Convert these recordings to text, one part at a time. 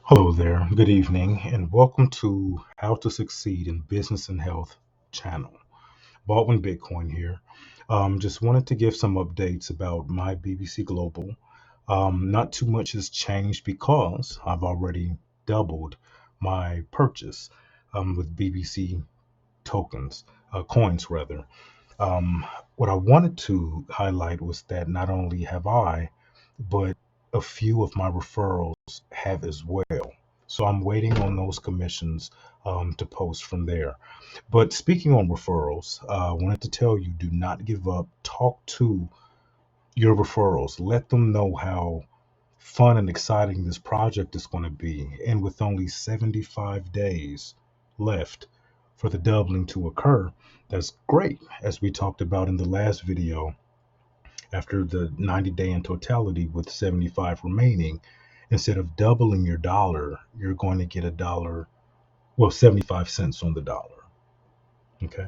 Hello there, good evening, and welcome to How to Succeed in Business and Health channel. BaldwinBitcoin here. Just wanted to give some updates about my BBC Global. Not too much has changed because I've already doubled my purchase with BBC tokens, coins rather. Um, what I wanted to highlight was that not only have I, but a few of my referrals have as well. So I'm waiting on those commissions to post from there. But speaking on referrals, I wanted to tell you do not give up. Talk to your referrals. Let them know how fun and exciting this project is going to be. And with only 75 days left for the doubling to occur, that's great. As we talked about in the last video, after the 90-day in totality with 75 remaining, instead of doubling your dollar, you're going to get a dollar, well, 75 cents on the dollar. Okay.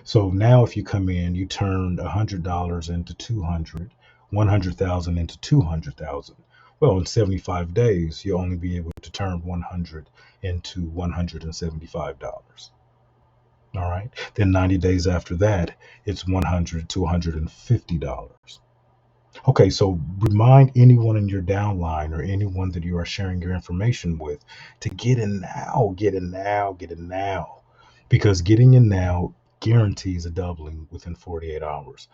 So now if you come in, you turned $100 into 200, 100,000 into 200,000. Well, in 75 days, you'll only be able to turn 100 into $175. All right. Then 90 days after that, it's 100 to $150. Okay, so remind anyone in your downline or anyone that you are sharing your information with to get in now, get in now, get in now. Because getting in now guarantees a doubling within 48 hours.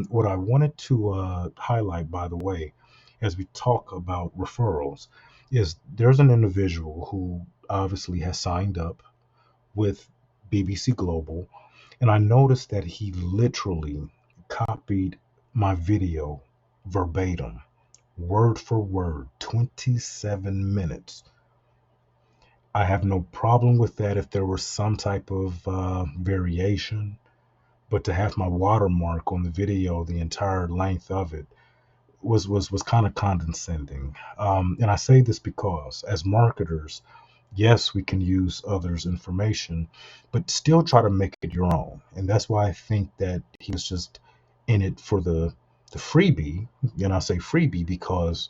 What I wanted to highlight, by the way, as we talk about referrals, is there's an individual who obviously has signed up with BBC Global, and I noticed that he literally copied my video verbatim, word for word, 27 minutes. I have no problem with that if there was some type of variation, but to have my watermark on the video, the entire length of it, was kind of condescending. And I say this because, as marketers, yes, we can use others' information, but still try to make it your own. And that's why I think that he was just in it for the freebie. And I say freebie because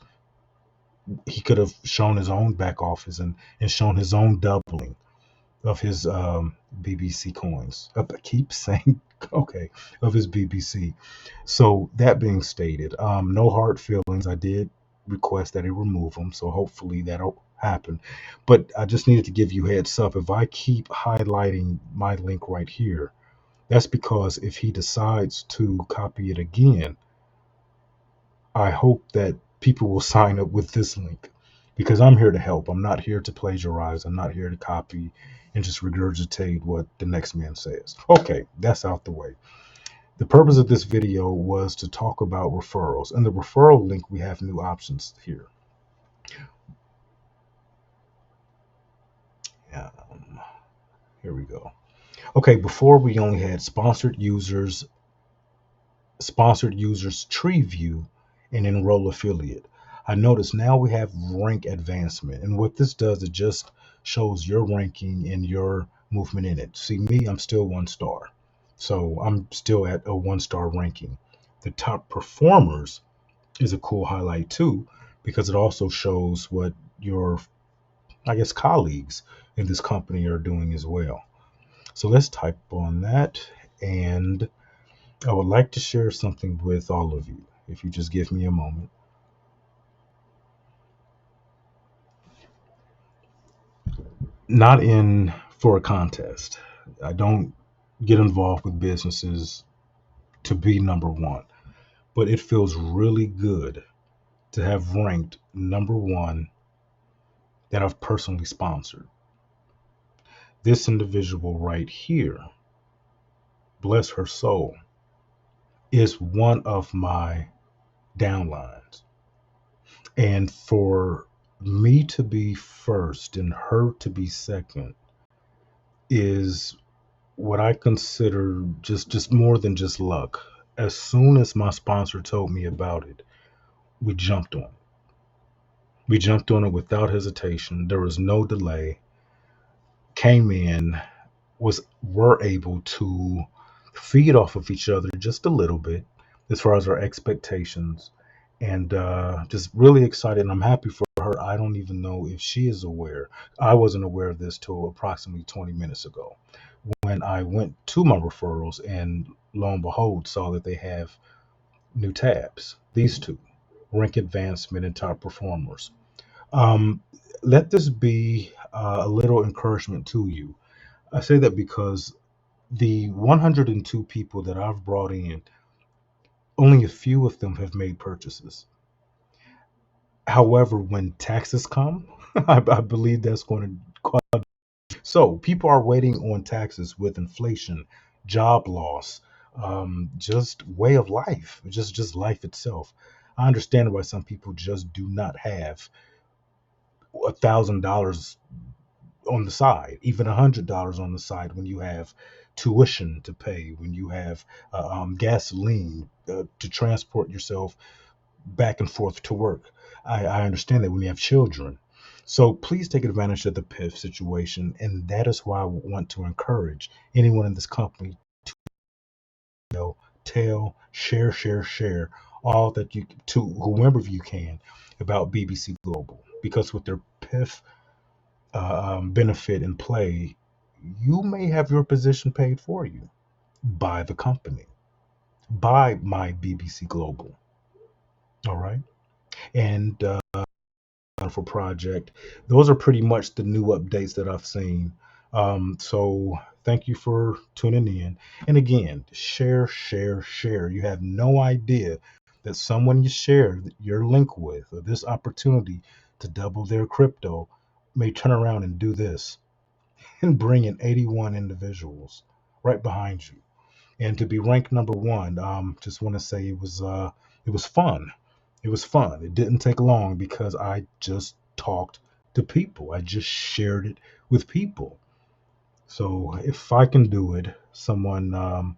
he could have shown his own back office and shown his own doubling of his BBC coins. I keep saying, okay, of his BBC. So that being stated, no hard feelings. I did request that he remove them, so hopefully that'll happen. But I just needed to give you heads up. If I keep highlighting my link right here, that's because if he decides to copy it again, I hope that people will sign up with this link because I'm here to help. I'm not here to plagiarize. I'm not here to copy and just regurgitate what the next man says. Okay, that's out the way. The purpose of this video was to talk about referrals. And the referral link, we have new options here. Here we go. Okay, before we only had sponsored users, tree view, and enroll affiliate. I notice now we have rank advancement. And what this does, it just shows your ranking and your movement in it. See me, I'm still 1 star. So I'm still at a 1 star ranking. The top performers is a cool highlight too, because it also shows what your, I guess, colleagues in this company are doing as well. So let's type on that. And I would like to share something with all of you, if you just give me a moment. Not in for a contest. I don't get involved with businesses to be number one, but it feels really good to have ranked number one that I've personally sponsored. This individual right here, bless her soul, is one of my downlines. And for me to be first and her to be second is what I consider just more than just luck. As soon as my sponsor told me about it, we jumped on it. We jumped on it without hesitation. There was no delay. Came in, were able to feed off of each other just a little bit as far as our expectations, and just really excited. And I'm happy for her. I don't even know if she is aware. I wasn't aware of this till approximately 20 minutes ago when I went to my referrals and lo and behold saw that they have new tabs. These two, rank advancement and top performers. Um, Let this be a little encouragement to you. I say that because the 102 people that I've brought in, only a few of them have made purchases. However, when taxes come, I believe that's going to cause. So people are waiting on taxes with inflation, job loss, just way of life, just life itself. I understand why some people just do not have $1,000 on the side, even $100 on the side when you have tuition to pay, when you have gasoline to transport yourself back and forth to work. I understand that when you have children. So please take advantage of the PIF situation. And that is why I want to encourage anyone in this company to share all that you to whomever you can about BBC Global. Because with their PIF benefit in play, you may have your position paid for you by the company, by my BBC Global. All right. And for project. Those are pretty much the new updates that I've seen. So thank you for tuning in. And again, share. You have no idea that someone you share your link with or this opportunity to double their crypto may turn around and do this and bring in 81 individuals right behind you. And to be ranked number one, just want to say it was fun. It was fun. It didn't take long because I just talked to people. I just shared it with people. So if I can do it, someone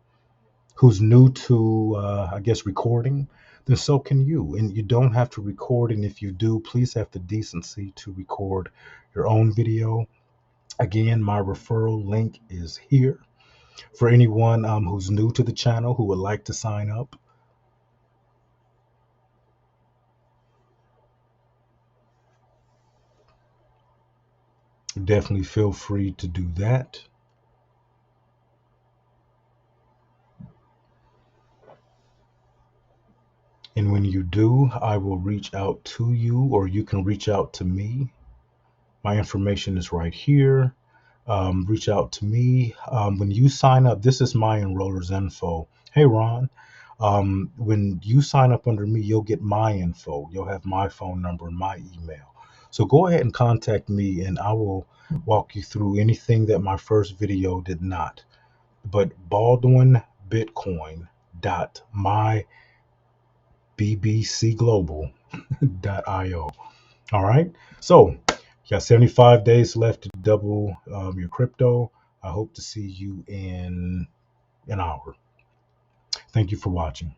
who's new to, I guess, recording, then so can you. And you don't have to record. And if you do, please have the decency to record your own video. Again, my referral link is here for anyone who's new to the channel who would like to sign up. Definitely feel free to do that. And when you do, I will reach out to you, or you can reach out to me. My information is right here. Reach out to me. When you sign up, this is my enroller's info. Hey, Ron. When you sign up under me, you'll get my info. You'll have my phone number and my email. So go ahead and contact me, and I will walk you through anything that my first video did not. But BaldwinBitcoin dot mybbcglobal.io. All right. So you got 75 days left to double your crypto. I hope to see you in an hour. Thank you for watching.